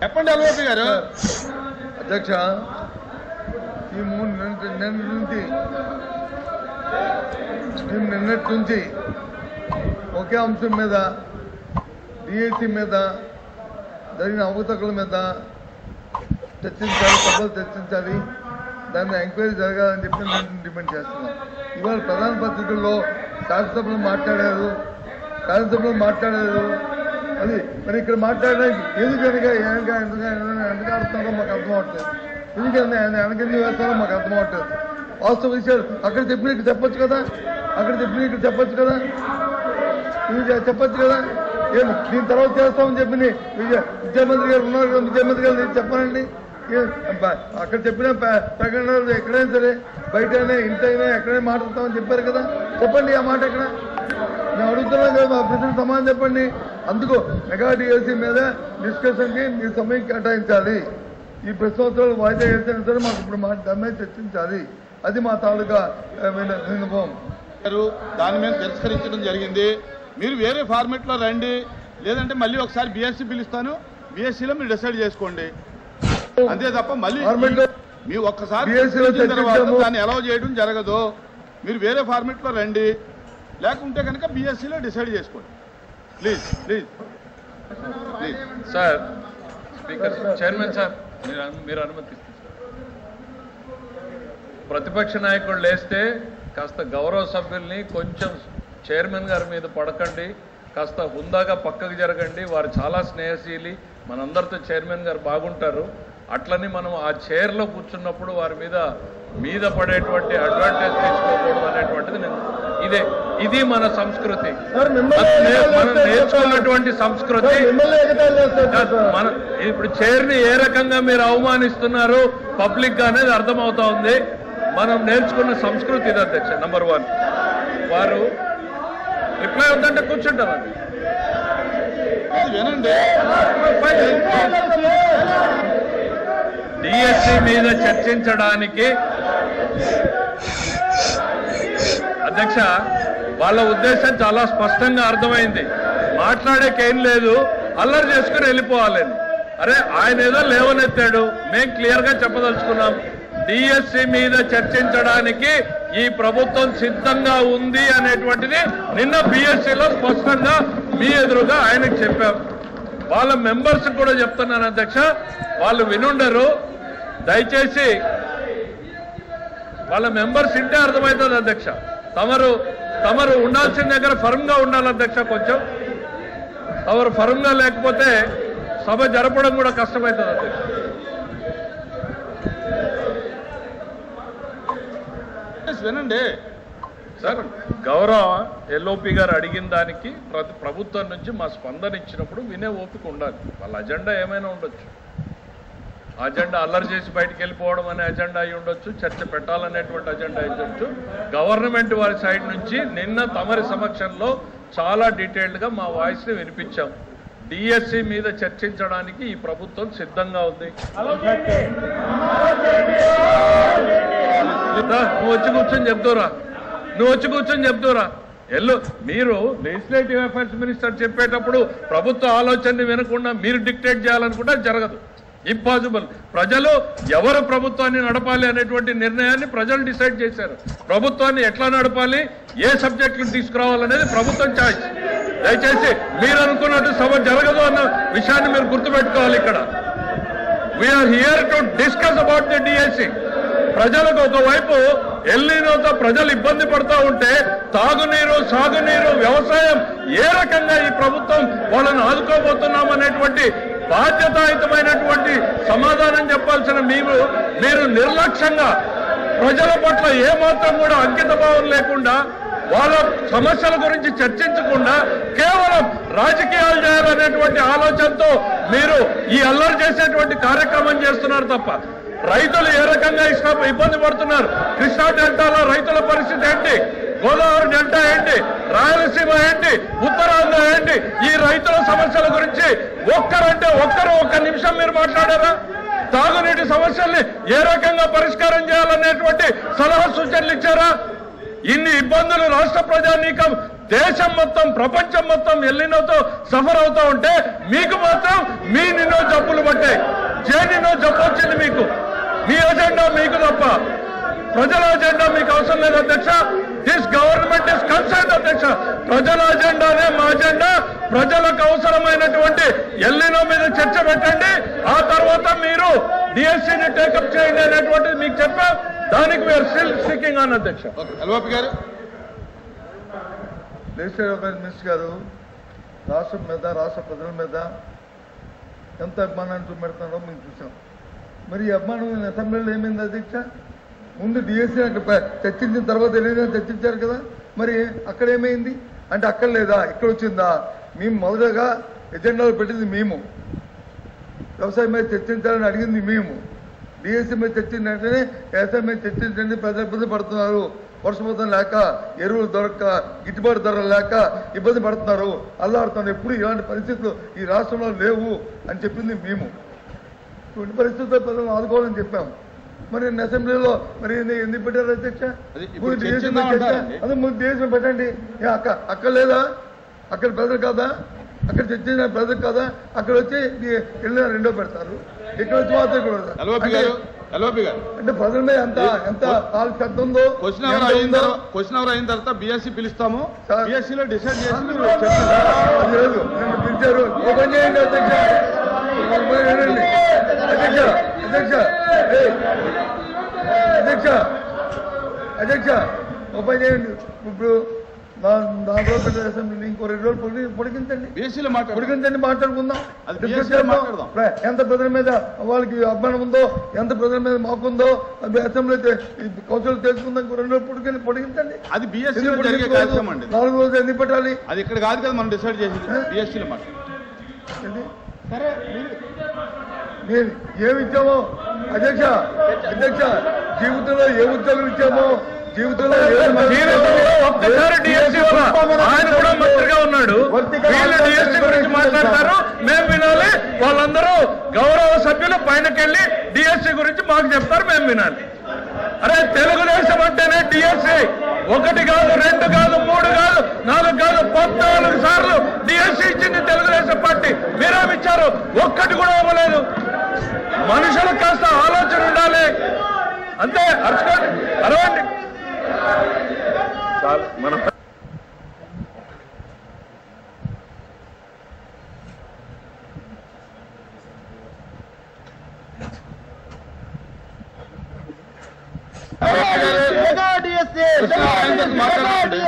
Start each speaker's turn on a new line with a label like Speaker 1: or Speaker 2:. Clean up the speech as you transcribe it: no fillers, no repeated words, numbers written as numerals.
Speaker 1: చెప్పండి ఎల్ఓపి గారు.
Speaker 2: అధ్యక్ష, ఈ నిన్నటి నుంచి ఒకే అంశం మీద డిఎస్సి మీద జరిగిన అవకతవకల మీద చర్చించాలి, సభలు చర్చించాలి, దాన్ని ఎంక్వైరీ జరగాలని చెప్పి నేను డిమాండ్ చేస్తున్నాం. ఇవాళ ప్రధాన పత్రికల్లో శాసనసభలో మాట్లాడారు అది మరి ఇక్కడ మాట్లాడడానికి ఎందుకు ఎందుకు ఆడుతున్నారో మాకు అర్థమవట్లేదు, ఎందుకు వేస్తారో మాకు అర్థమవట్లేదు. వాస్తవ విషయాలు అక్కడ చెప్పిన ఇక్కడ చెప్పొచ్చు కదా, చెప్పొచ్చు కదా. దీని తర్వాత చేస్తామని చెప్పి విద్యామంత్రి గారు ఉన్నారు కదా, విద్యామంత్రి గారు చెప్పానండి. అక్కడ చెప్పిన ప్రకటనలు ఎక్కడైనా సరే బయటైనా ఇంటైనా ఎక్కడైనా మాట్లాడతామని చెప్పారు కదా, చెప్పండి ఆ మాట ఎక్కడ. మేము అడుగుతున్నాం కదా, మా ప్రజలకు సమాధానం చెప్పండి. అందుకు మెగా డిఎస్సీ మీద డిస్కషన్కి మీరు సమయం కేటాయించాలి. ఈ ప్రతి సంవత్సరాలు వాయిదా వేసినా సరే మాకు ఇప్పుడు దాని మీద చర్చించాలి. అది మా తాలూకా అనుభవం.
Speaker 1: దాని మీద తిరస్కరించడం జరిగింది. మీరు వేరే ఫార్మెట్లో రండి, లేదంటే మళ్ళీ ఒకసారి బీఎస్సీ పిలుస్తాను, బీఎస్సీలో మీరు డిసైడ్ చేసుకోండి, అంతే తప్ప మళ్ళీ మీరు ఒక్కసారి దాన్ని అలౌ చేయడం జరగదు. మీరు వేరే ఫార్మెట్లో రండి, లేకుంటే కనుక బీఎస్సీలో డిసైడ్ చేసుకోండి. Please
Speaker 3: sir. Speaker chairman sir, మీరు అనుమతిస్తారు. ప్రతిపక్ష నాయకుడు లేస్తే కాస్త గౌరవ సభ్యుల్ని కొంచెం చైర్మన్ గారి మీద పడకండి, కాస్త హుందాగా పక్కకు జరగండి. వారు చాలా స్నేహశీలి, మనందరితో చైర్మన్ గారు బాగుంటారు. అట్లని మనం ఆ చైర్లో కూర్చున్నప్పుడు వారి మీద పడేటువంటి అడ్వాంటేజ్ తీసుకోకూడదు అనేటువంటిది ఇది మన సంస్కృతి, మనం నేర్చుకున్నటువంటి సంస్కృతి. ఇప్పుడు చైర్ని ఏ రకంగా మీరు అవమానిస్తున్నారు పబ్లిక్ గా అనేది అర్థమవుతా ఉంది. మనం నేర్చుకున్న సంస్కృతి ఇది అధ్యక్ష. నంబర్ 1, వారు రిప్లై ఉందంటే కూర్చుంటారు. డిఎస్సి మీద చర్చించడానికి అధ్యక్ష వాళ్ళ ఉద్దేశం చాలా స్పష్టంగా అర్థమైంది. మాట్లాడేకేం లేదు, అల్లరి చేసుకుని వెళ్ళిపోవాలని. అరే ఆయన ఏదో లేవనెత్తాడు, మేము క్లియర్ గా చెప్పదలుచుకున్నాం. డిఎస్సి మీద చర్చించడానికి ఈ ప్రభుత్వం సిద్ధంగా ఉంది అనేటువంటిది నిన్న బిఎస్సిలో స్పష్టంగా మీ ఎదురుగా ఆయనకు చెప్పాం. వాళ్ళ మెంబర్స్ కూడా చెప్తున్నాను అధ్యక్ష, వాళ్ళు వినుండరు. దయచేసి వాళ్ళ మెంబర్స్ ఇంటే అర్థమవుతుంది అధ్యక్ష. తమరు ఉండాల్సిన దగ్గర ఫర్మ్ గా ఉండాలి అధ్యక్ష. కొంచెం తమరు ఫర్మ్ గా లేకపోతే సభ జరపడం కూడా కష్టమవుతుంది అధ్యక్ష.
Speaker 1: వినండి
Speaker 3: సార్, గౌరవ ఎల్ఓపి గారు అడిగిన దానికి ప్రభుత్వం నుంచి మా స్పందన ఇచ్చినప్పుడు వినే ఓపిక ఉండాలి. వాళ్ళ అజెండా ఏమైనా ఉండొచ్చు, అజెండా అల్లరి చేసి బయటికి వెళ్ళిపోవడం అనే అజెండా అయి ఉండొచ్చు, చర్చ పెట్టాలనేటువంటి అజెండా అయి ఉండొచ్చు. గవర్నమెంట్ వారి సైడ్ నుంచి నిన్న తమరి సమక్షంలో చాలా డీటెయిల్డ్గా మా వాయిస్ని వినిపించాం. డిఎస్సి మీద చర్చించడానికి ఈ ప్రభుత్వం సిద్ధంగా ఉంది. నువ్వు వచ్చి కూర్చొని చెప్తారా మీరు లెజిస్లేటివ్ అఫైర్స్ మినిస్టర్ చెప్పేటప్పుడు ప్రభుత్వ ఆలోచనని వినకుండా మీరు డిక్టేట్ చేయాలనుకుంటే జరగదు, ఇంపాసిబుల్. ప్రజలు ఎవరు ప్రభుత్వాన్ని నడపాలి అనేటువంటి నిర్ణయాన్ని ప్రజలు డిసైడ్ చేశారు. ప్రభుత్వాన్ని ఎట్లా నడపాలి, ఏ సబ్జెక్టులు తీసుకురావాలనేది ప్రభుత్వం ఛాయిస్. దయచేసి మీరు అనుకున్నట్టు సభ జరగదు అన్న విషయాన్ని మీరు గుర్తుపెట్టుకోవాలి. ఇక్కడ we are here to discuss about the DSC. ప్రజలకు ఒకవైపు ఎల్నినోతో ప్రజలు ఇబ్బంది పడుతూ ఉంటే తాగునీరు, సాగునీరు, వ్యవసాయం ఏ రకంగా ఈ ప్రభుత్వం వాళ్ళని ఆదుకోబోతున్నాం అనేటువంటి బాధ్యతాయుతమైనటువంటి సమాధానం చెప్పాల్సిన మీరు నిర్లక్ష్యంగా ప్రజల పట్ల ఏమాత్రం కూడా అంకిత భావం లేకుండా, వాళ్ళ సమస్యల గురించి చర్చించకుండా కేవలం రాజకీయాలు చేయాలనేటువంటి ఆలోచనతో మీరు ఈ అల్లరి చేసేటువంటి కార్యక్రమం చేస్తున్నారు తప్ప రైతులు ఏ రకంగా ఇబ్బంది పడుతున్నారు, కృష్ణా డెల్టాలో రైతుల పరిస్థితి ఏంటి, గోదావరి డెల్టా ఏంటి, రాయలసీమ ఏంటి, ఉత్తరాంధ్ర ఏంటి, ఈ రైతుల సమస్యల గురించి ఒక్క నిమిషం మీరు మాట్లాడారా? తాగునీటి సమస్యల్ని ఏ రకంగా పరిష్కారం చేయాలనేటువంటి సలహా సూచనలు ఇచ్చారా? ఇన్ని ఇబ్బందులు రాష్ట్ర ప్రజానీకం దేశం మొత్తం ప్రపంచం మొత్తం ఎల్లినోతో సఫర్ అవుతా ఉంటే మీకు మాత్రం మీ నిన్నో జబ్బులు పట్టాయి. నిన్నో జబ్బు వచ్చింది మీకు. మీ అజెండా మీకు తప్ప ప్రజల అజెండా మీకు అవసరం లేదు అధ్యక్ష. దిస్ గవర్నమెంట్ ఇస్ కన్సర్న్ అధ్యక్ష. ప్రజల అజెండానే మా అజెండా. ప్రజలకు అవసరమైనటువంటి ఎల్లినో మీద చర్చ పెట్టండి. ఆ తర్వాత మీరు డిఎస్సీని టేకప్ చేయండి అనేటువంటిది మీకు చెప్పాం. దానికి వీఆర్ స్టిల్ స్టికింగ్ ఆన్ అధ్యక్ష.
Speaker 1: ఎల్ఓపి గారు,
Speaker 2: లెజిస్లేటివ్ అఫైర్స్ మినిస్టర్ గారు రాష్ట్రం మీద రాష్ట్ర ప్రజల మీద ఎంత అభిమానాన్ని చూపెడుతున్నారో మేము చూసాం. మరి ఈ అభిమానం అసెంబ్లీలో ఏమైంది అధ్యక్ష? ముందు డిఎస్సీ అక్కడ చర్చించిన తర్వాత ఏదైనా చర్చించారు కదా, మరి అక్కడ ఏమైంది అంటే అక్కడ లేదా ఇక్కడ వచ్చిందా? మేము మొదటగా ఎజెండాలో పెట్టింది మేము, వ్యవసాయం మీద చర్చించాలని అడిగింది మేము. డిఎస్సీ మీద చర్చించిన వెంటనే వ్యవసాయం మీద చర్చించండి, ప్రజలు ఇబ్బంది పడుతున్నారు, వర్షపాతం లేక, ఎరువులు దొరక్క, గిట్టుబాటు ధరలు లేక ఇబ్బంది పడుతున్నారు, అల్లాడుతున్నారు. ఎప్పుడు ఇలాంటి పరిస్థితులు ఈ రాష్ట్రంలో లేవు అని చెప్పింది మేము. ఇటువంటి పరిస్థితుల్లో ప్రజలను ఆదుకోవాలని చెప్పాము. మరి అసెంబ్లీలో మరి ఎందుకు పెట్టారు అధ్యక్ష? ముందు డిఎస్సీ పెట్టండి. అక్కడ లేదా? అక్కడ ప్రజలు కాదా? అక్కడ చర్చించిన ప్రజలు కాదా? అక్కడ వచ్చి వెళ్ళిన రెండో పెడతారు, ఇక్కడ వచ్చి మాత్రం కూడా అంటే ప్రజల మీద ఎంత శ్రద్ధ ఉందో.
Speaker 1: క్వశ్చన్ అవర్ అయిన తర్వాత బిఎస్సీ పిలుస్తాము, బిఎస్సీలో డిసైడ్ చేసి మీరు
Speaker 2: లేదు నన్ను పిలిచారు. ఓపెన్ చేయండి అధ్యక్ష. అధ్యక్ష అధ్యక్ష అధ్యక్ష అధ్యక్ష ఓపెన్ చేయండి. ఇప్పుడు 4 రోజులు అసెంబ్లీ ఇంకో 2 రోజులు పొడిగించండి,
Speaker 1: బిఎస్సీలో
Speaker 2: పొడిగించండి, మాట్లాడుకుందాం.
Speaker 1: మాట్లాడదాం.
Speaker 2: ఎంత ప్రజల మీద వాళ్ళకి అభిమానం ఉందో, ఎంత ప్రజల మీద మాకుందో అసెంబ్లీ కౌన్సిల్ తెలుసుకుందాం. 2 రోజులు పొడిగించండి.
Speaker 1: అది బిఎస్సీలో జరిగే కార్యక్రమం అండి.
Speaker 2: 4 రోజులు ఎందుకు పెట్టాలి?
Speaker 1: అది ఇక్కడ కాదు కదా మనం డిసైడ్ చేసింది, బిఎస్సీలో మాట.
Speaker 2: సరే నేను ఏమి ఇచ్చామో అధ్యక్ష అధ్యక్ష జీవితంలో ఏ ఉద్యోగం ఇచ్చామో, జీవితంలో
Speaker 3: ఒక్కసారి డిఎస్సీ ఆయన కూడా మంత్రిగా ఉన్నాడు, వీళ్ళు డిఎస్సీ గురించి మాట్లాడతారు, మేము వినాలి. వాళ్ళందరూ గౌరవ సభ్యులు పైనకెళ్ళి డిఎస్సీ గురించి మాకు చెప్తారు, మేము వినాలి. అరే తెలుగుదేశం అంటేనే డిఎస్సీ 1 కాదు, 2 కాదు, 3 కాదు, 4 కాదు, 14 సార్లు డిఎస్సీ ఇచ్చింది తెలుగుదేశం పార్టీ. మీరేమిచ్చారు? ఒక్కటి కూడా ఇవ్వలేదు. మనుషులకు కాస్త ఆలోచన ఉండాలి అంతే. అరచుకోండి, అరవండి చాలు. మనం
Speaker 1: మాట్లాడండి.